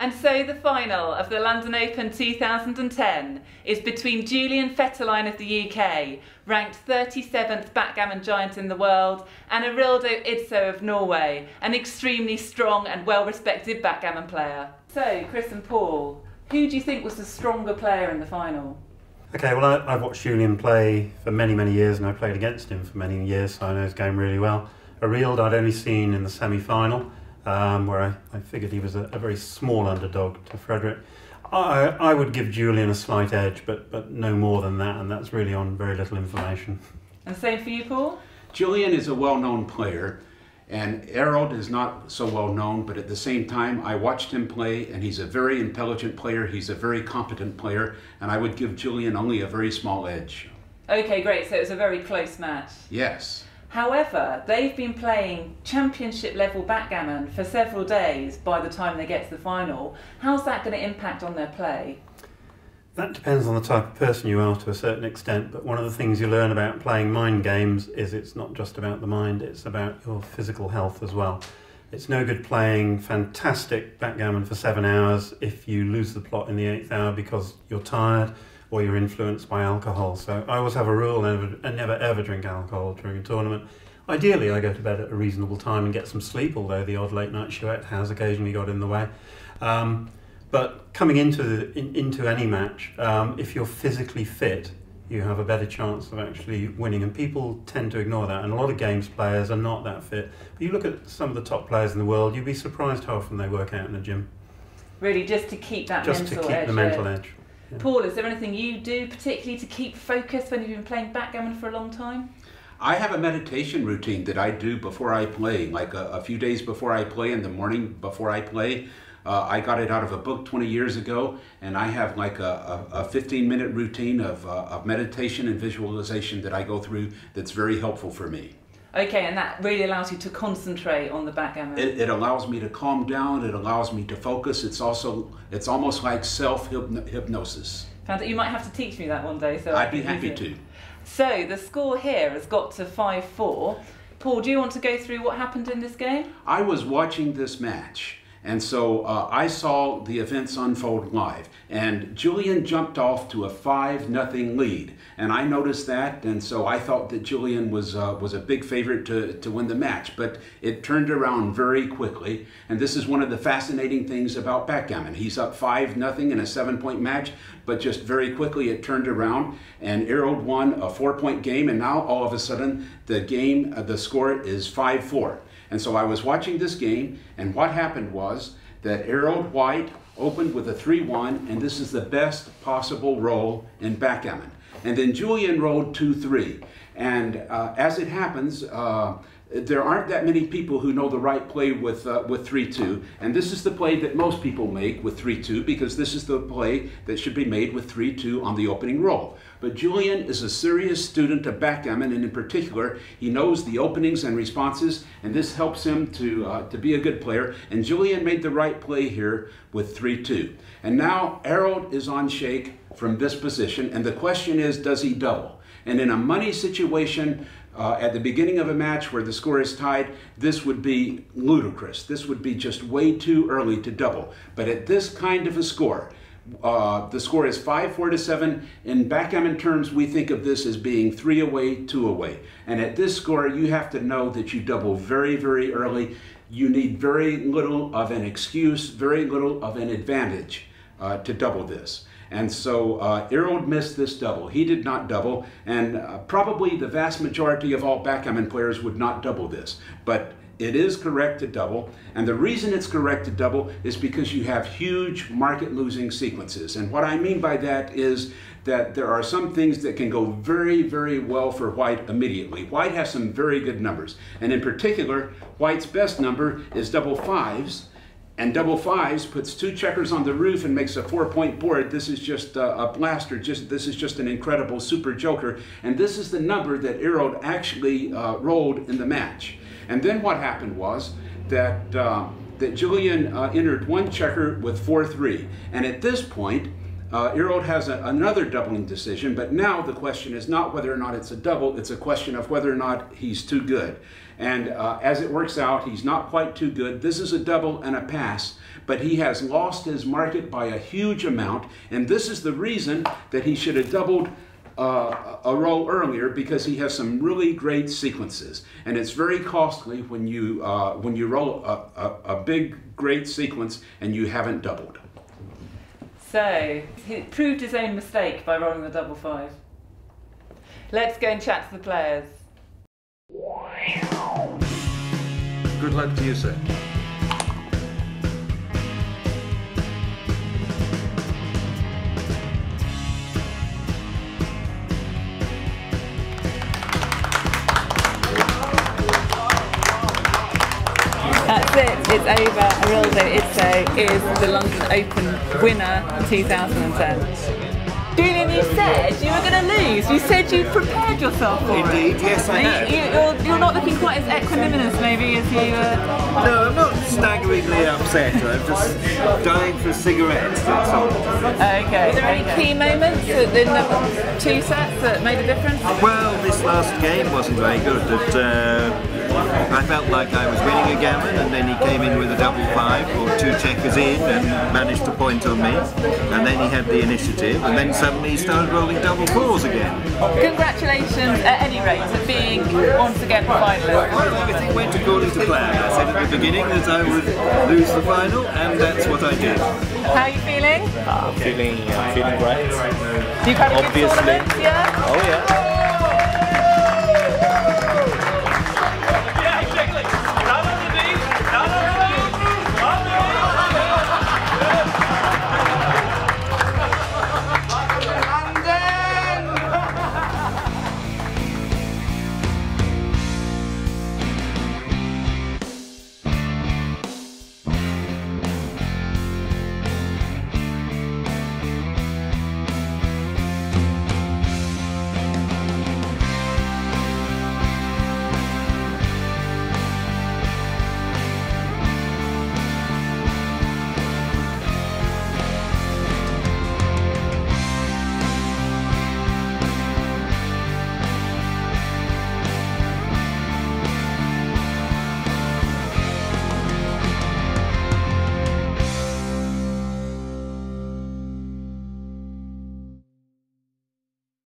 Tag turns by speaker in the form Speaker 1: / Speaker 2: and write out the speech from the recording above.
Speaker 1: And so the final of the London Open 2010 is between Julian Fetterline of the UK, ranked 37th backgammon giant in the world, and Arildo Idso of Norway, an extremely strong and well-respected backgammon player. So, Chris and Paul, who do you think was the stronger player in the final?
Speaker 2: Okay, well I've watched Julian play for many, many years, and I played against him for many years, so I know his game really well. Arildo I'd only seen in the semi-final, where I figured he was a very small underdog to Frederick. I would give Julian a slight edge, but no more than that, and that's really on very little information.
Speaker 1: And same for you, Paul?
Speaker 3: Julian is a well-known player, and Arildo is not so well-known, but at the same time, I watched him play, and he's a very intelligent player, he's a very competent player, and I would give Julian only a very small edge.
Speaker 1: Okay, great, so it was a very close match.
Speaker 3: Yes.
Speaker 1: However, they've been playing championship level backgammon for several days by the time they get to the final. How's that going to impact on their play?
Speaker 2: That depends on the type of person you are to a certain extent, but one of the things you learn about playing mind games is it's not just about the mind, it's about your physical health as well. It's no good playing fantastic backgammon for 7 hours if you lose the plot in the 8th hour because you're tired or you're influenced by alcohol. So I always have a rule, and never ever drink alcohol during a tournament. Ideally I go to bed at a reasonable time and get some sleep, although the odd late night chouette has occasionally got in the way. But coming into any match, if you're physically fit, you have a better chance of actually winning, and people tend to ignore that, and a lot of games players are not that fit. But you look at some of the top players in the world, you'd be surprised how often they work out in the gym.
Speaker 1: Really, just to keep that mental edge.
Speaker 2: Just to keep the mental edge. Yeah.
Speaker 1: Paul, is there anything you do particularly to keep focused when you've been playing backgammon for a long time?
Speaker 3: I have a meditation routine that I do before I play, like a few days before I play, in the morning before I play. I got it out of a book 20 years ago, and I have like a 15-minute routine of meditation and visualization that I go through that's very helpful for me.
Speaker 1: Okay, and that really allows you to concentrate on the backgammon.
Speaker 3: It allows me to calm down, it allows me to focus. It's almost like self-hypnosis.
Speaker 1: You might have to teach me that one day. So
Speaker 3: I'd be happy to.
Speaker 1: So the score here has got to 5-4. Paul, do you want to go through what happened in this game?
Speaker 3: I was watching this match, and so I saw the events unfold live, and Julian jumped off to a 5-0 lead, and I noticed that, and so I thought that Julian was a big favorite to win the match, but it turned around very quickly, and this is one of the fascinating things about backgammon. He's up 5-0 in a 7-point match, but just very quickly it turned around, and Arildo won a 4-point game, and now all of a sudden the score is 5-4. And so I was watching this game, and what happened was that Arildo White opened with a 3-1, and this is the best possible roll in backgammon. And then Julian rolled 2-3. And as it happens, there aren't that many people who know the right play with 3-2. And this is the play that most people make with 3-2, because this is the play that should be made with 3-2 on the opening roll. But Julian is a serious student of backgammon, and in particular, he knows the openings and responses, and this helps him to be a good player. And Julian made the right play here with 3-2. And now Arildo is on shake from this position, and the question is, does he double? And in a money situation, at the beginning of a match where the score is tied, this would be ludicrous. This would be just way too early to double. But at this kind of a score, the score is 5-4-7. In backgammon terms, we think of this as being 3 away, 2 away. And at this score, you have to know that you double very, very early. You need very little of an excuse, very little of an advantage to double this. And so Arildo missed this double. He did not double, and probably the vast majority of all backgammon players would not double this. But it is correct to double, and the reason it's correct to double is because you have huge market-losing sequences. And what I mean by that is that there are some things that can go very, very well for White immediately. White has some very good numbers, and in particular, White's best number is double 5s, and double 5s puts 2 checkers on the roof and makes a 4-point board. This is just a blaster. This is just an incredible super joker, and this is the number that Arildo actually rolled in the match. And then what happened was that Julian entered 1 checker with 4-3, and at this point Earl has another doubling decision, but now the question is not whether or not it's a double, it's a question of whether or not he's too good. And as it works out, he's not quite too good. This is a double and a pass, but he has lost his market by a huge amount, and this is the reason that he should have doubled a roll earlier, because he has some really great sequences, and it's very costly when you roll a big great sequence and you haven't doubled.
Speaker 1: So he proved his own mistake by rolling the double 5. Let's go and chat to the players.
Speaker 4: Good luck to you, sir.
Speaker 1: That's it, it's over. Arildo Idso is the London Open winner 2010. Julian, you said you were going to lose. You said you prepared yourself for it.
Speaker 4: Indeed, yes I have.
Speaker 1: You're not looking quite as equanimous maybe as you
Speaker 4: No, I'm not staggeringly upset. I'm just dying for cigarettes, that's all.
Speaker 1: Okay. Were there any key moments in the 2 sets that made a difference?
Speaker 4: Well, this last game wasn't very good. I felt like I was winning a gammon, and then he came in with a double 5 or 2 checkers in and managed to point on me, and then he had the initiative, and then suddenly he started rolling double 4s again.
Speaker 1: Congratulations at any rate at being once again the finalist.
Speaker 4: Well, everything went according to plan. I said at the beginning that I would lose the final, and that's what I did.
Speaker 1: How are you feeling?
Speaker 5: Feeling great.
Speaker 1: You've had a good
Speaker 5: Obviously.
Speaker 1: tournament, yeah?
Speaker 5: Oh yeah.